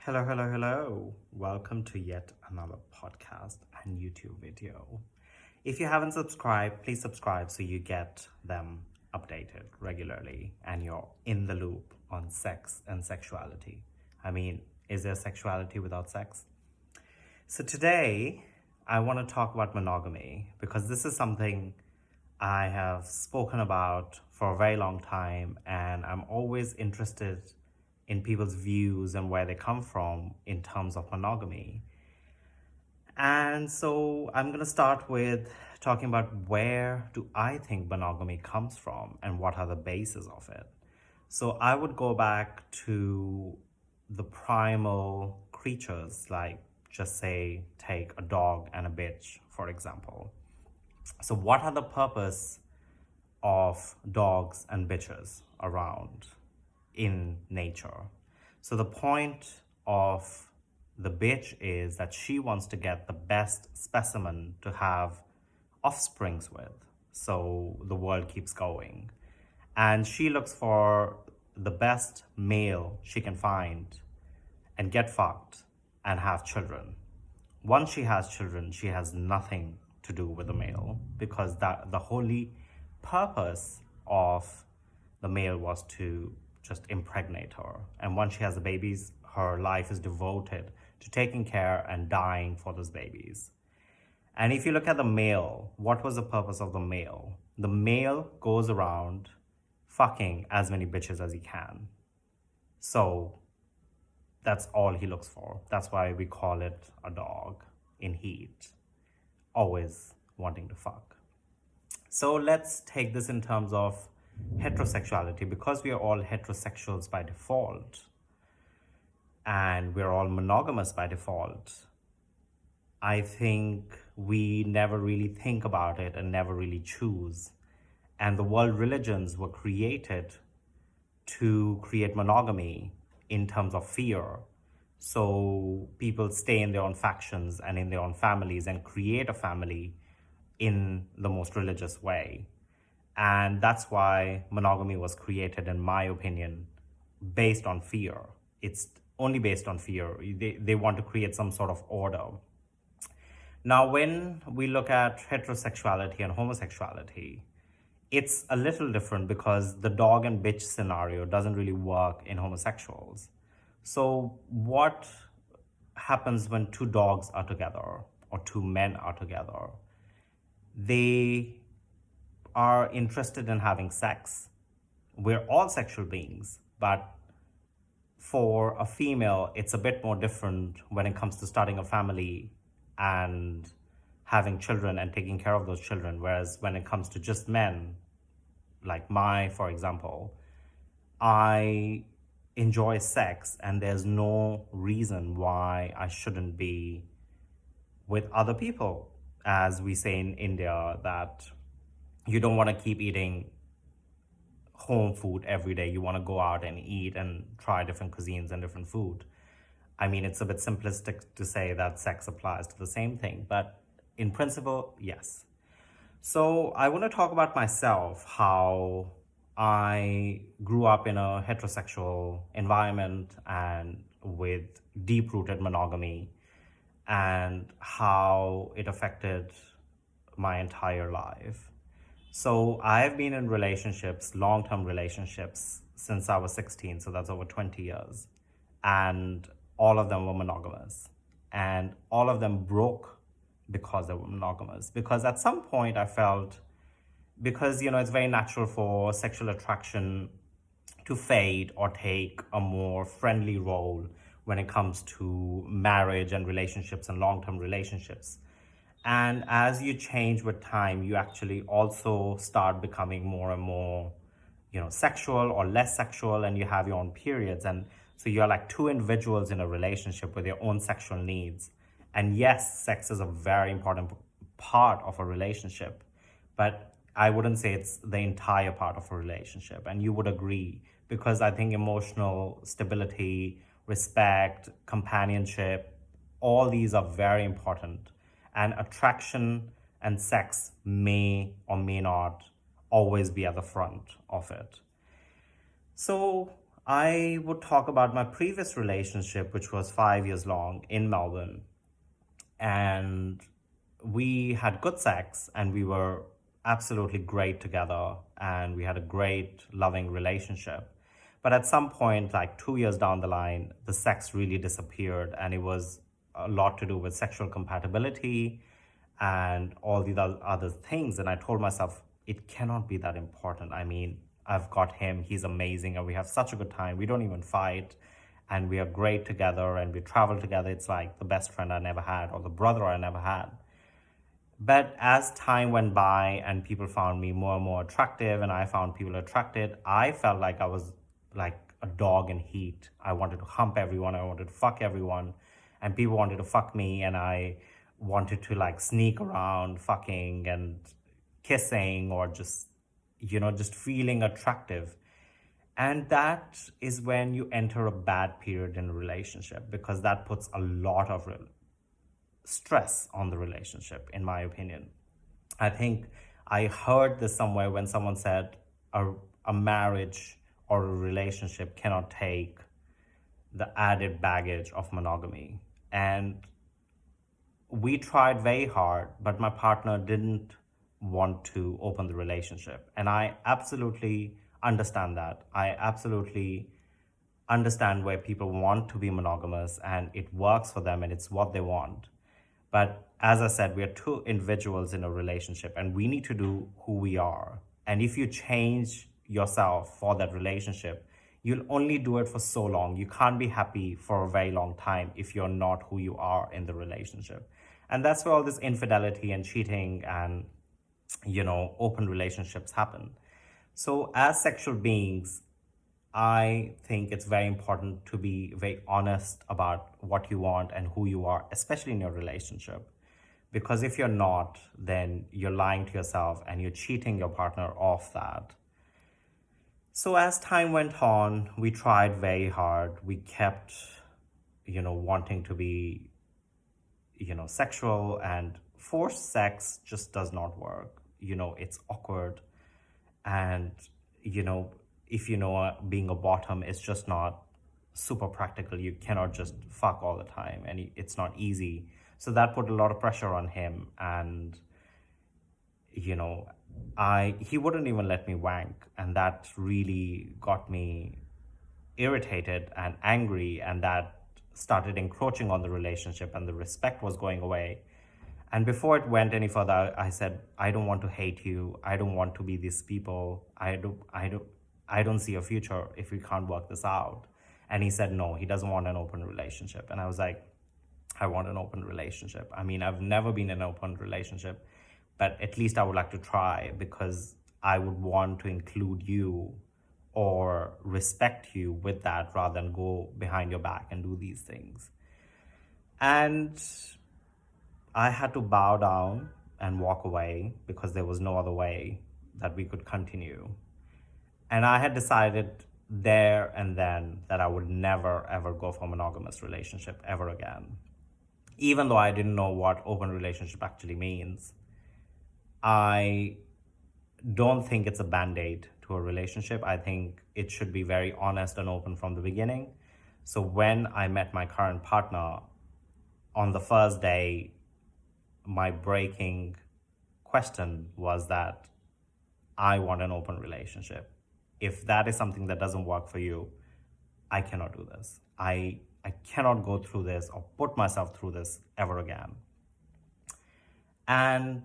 Hello. Welcome to yet another podcast and YouTube video. If you haven't subscribed, please subscribe so you get them updated regularly and you're in the loop on sex and sexuality. I mean, is there sexuality without sex? So today, I want to talk about monogamy because this is something I have spoken about for a very long time, and I'm always interested in people's views and where they come from in terms of monogamy. And so I'm going to start with talking about where do I think monogamy comes from and what are the bases of it. So I would go back to the primal creatures, like just say, take a dog and a bitch, for example. So what are the purpose of dogs and bitches around in nature? So the point of the bitch is that she wants to get the best specimen to have offsprings with, so the world keeps going. And she looks for the best male she can find and get fucked and have children. Once she has children, she has nothing to do with the male, because that the holy purpose of the male was to just impregnate her. And once she has the babies, her life is devoted to taking care and dying for those babies. And if you look at the male, what was the purpose of the male? The male goes around fucking as many bitches as he can. So that's all he looks for. That's why we call it a dog in heat, always wanting to fuck. So let's take this in terms of heterosexuality, because we are all heterosexuals by default and we're all monogamous by default. I think we never really think about it and never really choose. And the world religions were created to create monogamy in terms of fear. So people stay in their own factions and in their own families and create a family in the most religious way. And that's why monogamy was created, in my opinion, based on fear. It's only based on fear. They want to create some sort of order. Now, when we look at heterosexuality and homosexuality, it's a little different because the dog and bitch scenario doesn't really work in homosexuals. So what happens when two dogs are together or two men are together? They are interested in having sex. We're all sexual beings, but for a female, it's a bit more different when it comes to starting a family and having children and taking care of those children. Whereas when it comes to just men, like for example, I enjoy sex and there's no reason why I shouldn't be with other people. As we say in India, that you don't want to keep eating home food every day. You want to go out and eat and try different cuisines and different food. I mean, it's a bit simplistic to say that sex applies to the same thing, but in principle, yes. So I want to talk about myself, how I grew up in a heterosexual environment and with deep-rooted monogamy, and how it affected my entire life. So I've been in relationships, long-term relationships, since I was 16, so that's over 20 years. And all of them were monogamous. And all of them broke because they were monogamous. Because at some point I felt, because, it's very natural for sexual attraction to fade or take a more friendly role when it comes to marriage and relationships and long-term relationships. And as you change with time, you actually also start becoming more and more, sexual or less sexual, and you have your own periods. And so you're like two individuals in a relationship with your own sexual needs. And yes, sex is a very important part of a relationship, but I wouldn't say it's the entire part of a relationship. And you would agree, because I think emotional stability, respect, companionship, all these are very important. And attraction and sex may or may not always be at the front of it. So I would talk about my previous relationship, which was 5 years long in Melbourne. And we had good sex and we were absolutely great together and we had a great, loving relationship. But at some point, like 2 years down the line, the sex really disappeared and it was a lot to do with sexual compatibility and all the other things. And I told myself, it cannot be that important. I mean, I've got him, he's amazing, and we have such a good time. We don't even fight, and we are great together, and we travel together. It's like the best friend I never had, or the brother I never had. But as time went by and people found me more and more attractive, and I found people attracted, I felt like I was like a dog in heat. I wanted to hump everyone, I wanted to fuck everyone, and people wanted to fuck me, and I wanted to like sneak around fucking and kissing or just, just feeling attractive. And that is when you enter a bad period in a relationship because that puts a lot of stress on the relationship, in my opinion. I think I heard this somewhere when someone said a marriage or a relationship cannot take the added baggage of monogamy. And we tried very hard, but my partner didn't want to open the relationship. And I absolutely understand that. I absolutely understand where people want to be monogamous and it works for them and it's what they want. But as I said, we are two individuals in a relationship and we need to do who we are. And if you change yourself for that relationship, you'll only do it for so long. You can't be happy for a very long time if you're not who you are in the relationship. And that's where all this infidelity and cheating and, open relationships happen. So, as sexual beings, I think it's very important to be very honest about what you want and who you are, especially in your relationship. Because if you're not, then you're lying to yourself and you're cheating your partner off that. So as time went on, we tried very hard. We kept, wanting to be, sexual, and forced sex just does not work. It's awkward. And, if being a bottom is just not super practical. You cannot just fuck all the time and it's not easy. So that put a lot of pressure on him. And, he wouldn't even let me wank. And that really got me irritated and angry. And that started encroaching on the relationship and the respect was going away. And before it went any further, I said, I don't want to hate you. I don't want to be these people. I don't see a future if we can't work this out. And he said, no, he doesn't want an open relationship. And I was like, I want an open relationship. I mean, I've never been in an open relationship, but at least I would like to try because I would want to include you or respect you with that rather than go behind your back and do these things. And I had to bow down and walk away because there was no other way that we could continue. And I had decided there and then that I would never ever go for a monogamous relationship ever again. Even though I didn't know what open relationship actually means, I don't think it's a band-aid to a relationship. I think it should be very honest and open from the beginning. So when I met my current partner, on the first day, my breaking question was that I want an open relationship. If that is something that doesn't work for you, I cannot do this. I cannot go through this or put myself through this ever again. And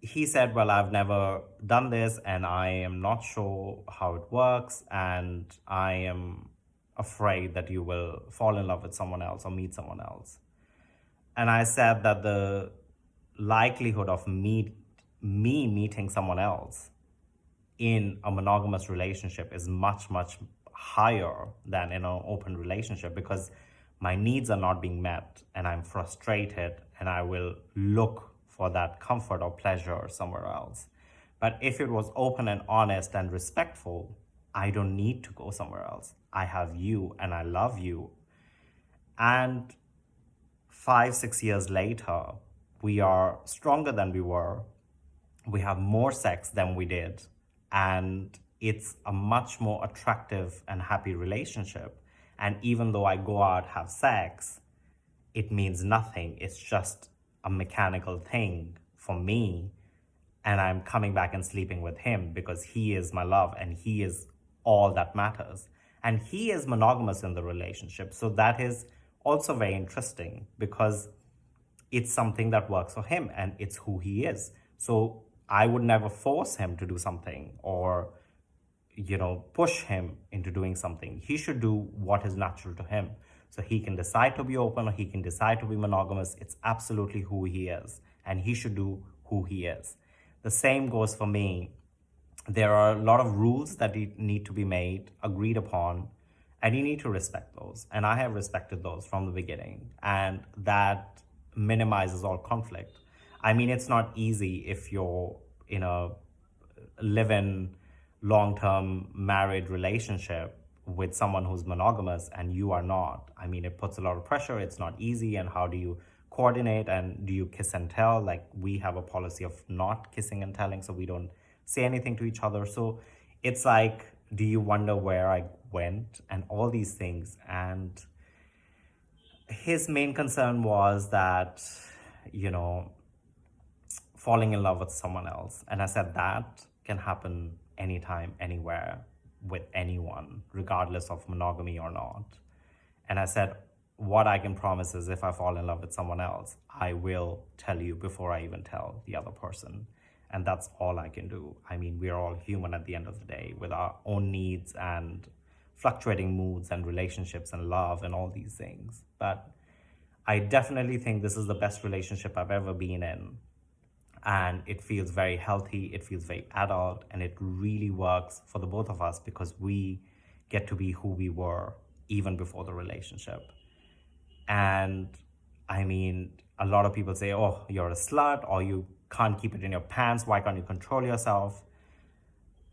he said, well, I've never done this and I am not sure how it works and I am afraid that you will fall in love with someone else or meet someone else. And I said that the likelihood of me meeting someone else in a monogamous relationship is much, much higher than in an open relationship because my needs are not being met and I'm frustrated and I will look for that comfort or pleasure somewhere else. But if it was open and honest and respectful, I don't need to go somewhere else. I have you and I love you. And 5-6 years later, we are stronger than we were. We have more sex than we did. And it's a much more attractive and happy relationship. And even though I go out, have sex, it means nothing. It's just a mechanical thing for me. And I'm coming back and sleeping with him because he is my love and he is all that matters. And he is monogamous in the relationship. So that is also very interesting because it's something that works for him and it's who he is. So I would never force him to do something or, push him into doing something. He should do what is natural to him. So he can decide to be open or he can decide to be monogamous. It's absolutely who he is, and he should do who he is. The same goes for me. There are a lot of rules that need to be made, agreed upon, and you need to respect those. And I have respected those from the beginning, and that minimizes all conflict. I mean, it's not easy if you're in a live-in long-term married relationship with someone who's monogamous and you are not. I mean, it puts a lot of pressure. It's not easy. And how do you coordinate, and do you kiss and tell? Like, we have a policy of not kissing and telling, so we don't say anything to each other. So it's like, do you wonder where I went and all these things? And his main concern was that, falling in love with someone else. And I said that can happen anytime, anywhere, with anyone, regardless of monogamy or not. And I said, what I can promise is if I fall in love with someone else, I will tell you before I even tell the other person. And that's all I can do. I mean, we're all human at the end of the day with our own needs and fluctuating moods and relationships and love and all these things. But I definitely think this is the best relationship I've ever been in. And it feels very healthy, it feels very adult, and it really works for the both of us because we get to be who we were even before the relationship. And I mean, a lot of people say, oh, you're a slut, or you can't keep it in your pants, why can't you control yourself?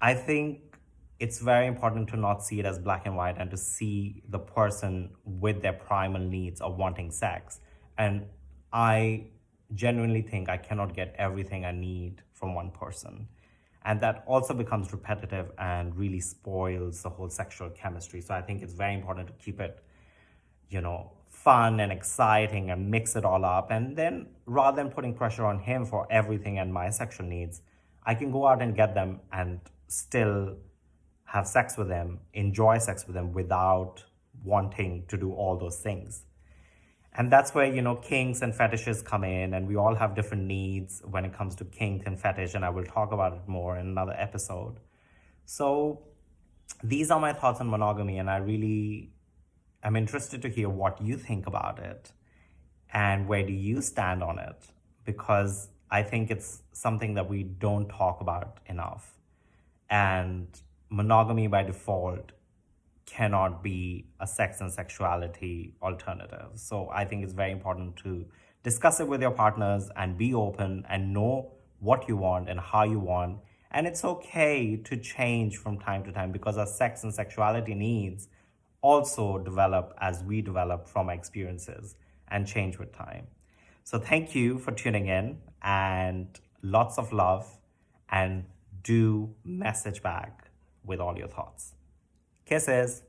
I think it's very important to not see it as black and white and to see the person with their primal needs of wanting sex. And I genuinely think I cannot get everything I need from one person. And that also becomes repetitive and really spoils the whole sexual chemistry. So I think it's very important to keep it, fun and exciting and mix it all up. And then rather than putting pressure on him for everything and my sexual needs, I can go out and get them and still have sex with them, enjoy sex with them without wanting to do all those things. And that's where, kinks and fetishes come in, and we all have different needs when it comes to kink and fetish, and I will talk about it more in another episode. So these are my thoughts on monogamy, and I really am interested to hear what you think about it and where do you stand on it, because I think it's something that we don't talk about enough. And monogamy by default cannot be a sex and sexuality alternative. So I think it's very important to discuss it with your partners and be open and know what you want and how you want. And it's okay to change from time to time because our sex and sexuality needs also develop as we develop from our experiences and change with time. So thank you for tuning in, and lots of love, and do message back with all your thoughts. Kisses.